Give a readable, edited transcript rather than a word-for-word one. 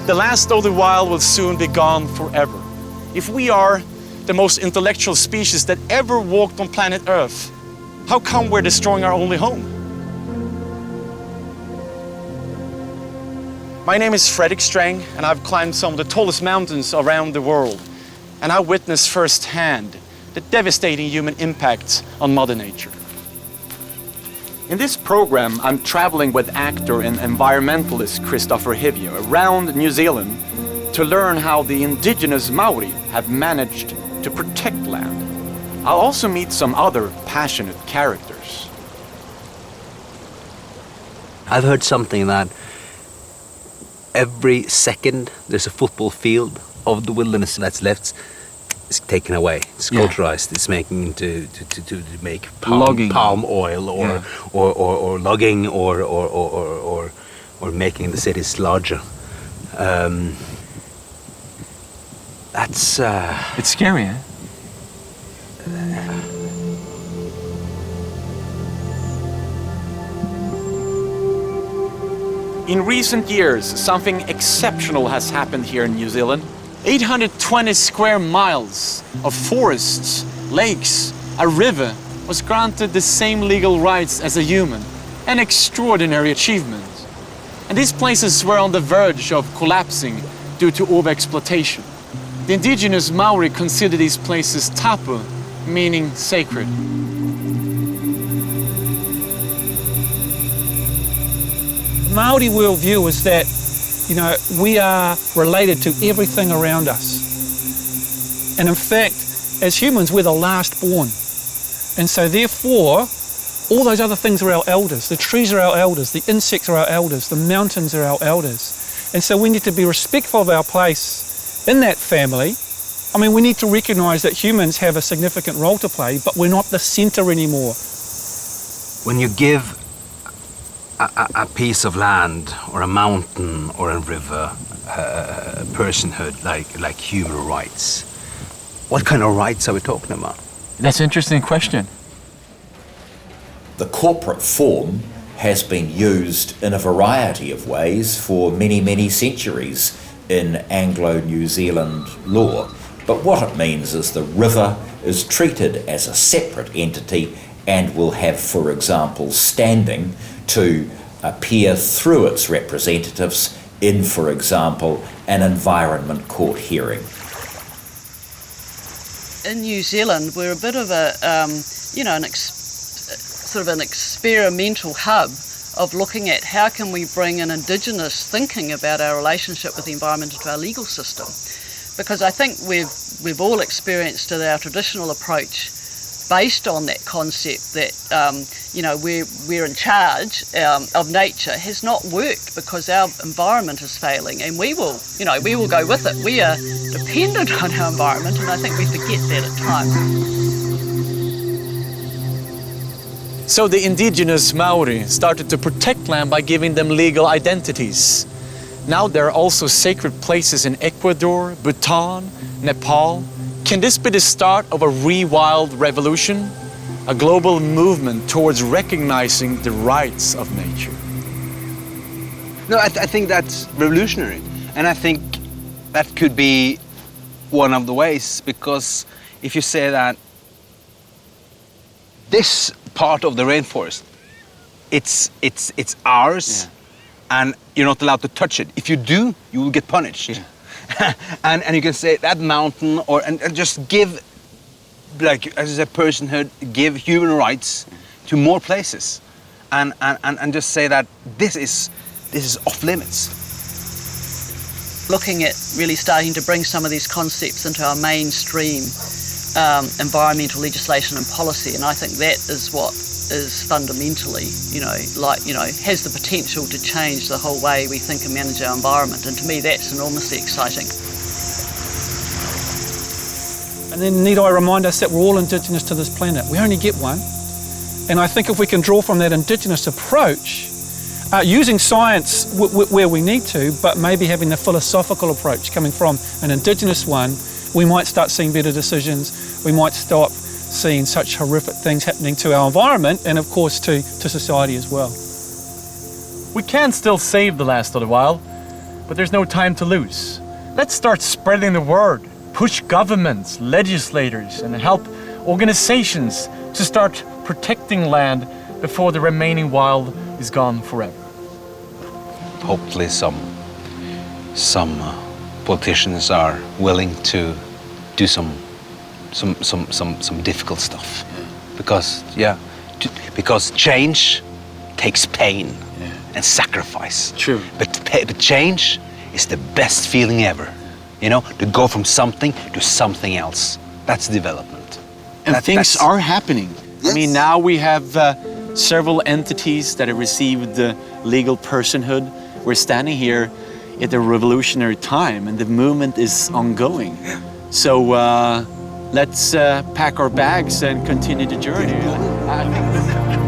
the last of the wild will soon be gone forever. If we are the most intellectual species that ever walked on planet Earth, how come we're destroying our only home? My name is Fredrik Sträng, and I've climbed some of the tallest mountains around the world. And I witnessed firsthand the devastating human impact on Mother Nature. In this program, I'm traveling with actor and environmentalist Kristofer Hivju around New Zealand to learn how the indigenous Maori have managed to protect land. I'll also meet some other passionate characters. I've heard something that every second there's a football field of the wilderness that's left is taken away. It's culturized. It's making into to make palm oil or logging or making the cities larger. That's it's scary, eh? In recent years, something exceptional has happened here in New Zealand. 820 square miles of forests, lakes, a river was granted the same legal rights as a human. An extraordinary achievement. And these places were on the verge of collapsing due to overexploitation. The indigenous Maori consider these places tapu, meaning sacred. Māori worldview is that, you know, we are related to everything around us. And in fact, as humans, we're the last born. And so therefore, all those other things are our elders. The trees are our elders, the insects are our elders, the mountains are our elders. And so we need to be respectful of our place in that family. I mean, we need to recognise that humans have a significant role to play, but we're not the centre anymore. when you give a piece of land or a mountain or a river personhood like human rights, what kind of rights are we talking about? That's an interesting question. The corporate form has been used in a variety of ways for many, many centuries in Anglo-New Zealand law. But what it means is the river is treated as a separate entity and will have, for example, standing to appear through its representatives in, for example, an environment court hearing. In New Zealand, we're a bit of a, sort of an experimental hub of looking at how can we bring an Indigenous thinking about our relationship with the environment into our legal system. Because I think we've all experienced that our traditional approach based on that concept that we're in charge of nature has not worked because our environment is failing, and we will go with it. We are dependent on our environment, and I think we forget that at times. So the indigenous Maori started to protect land by giving them legal identities. Now there are also sacred places in Ecuador, Bhutan, Nepal. Can this be the start of a re-wild revolution? A global movement towards recognizing the rights of nature? No, I think that's revolutionary. And I think that could be one of the ways, because if you say that this part of the rainforest, it's ours, and you're not allowed to touch it. If you do, you will get punished. Yeah. and you can say that mountain, and just give, like as a personhood, give human rights to more places, and just say that this is off limits. Looking at really starting to bring some of these concepts into our mainstream environmental legislation and policy, and I think that is what is fundamentally, has the potential to change the whole way we think and manage our environment, and to me that's enormously exciting. And then need I remind us that we're all Indigenous to this planet. We only get one. And I think if we can draw from that Indigenous approach, using science where we need to, but maybe having the philosophical approach coming from an Indigenous one, we might start seeing better decisions. We might stop seeing such horrific things happening to our environment, and of course to society as well. We can still save the last of the wild, but there's no time to lose. Let's start spreading the word, push governments, legislators, and help organizations to start protecting land before the remaining wild is gone forever. Hopefully some politicians are willing to do some difficult stuff. Because because change takes pain and sacrifice. True. But change is the best feeling ever. You know, to go from something to something else. That's development. And things are happening. Yes. I mean, now we have several entities that have received the legal personhood. We're standing here at a revolutionary time, and the movement is ongoing. So let's pack our bags and continue the journey. I think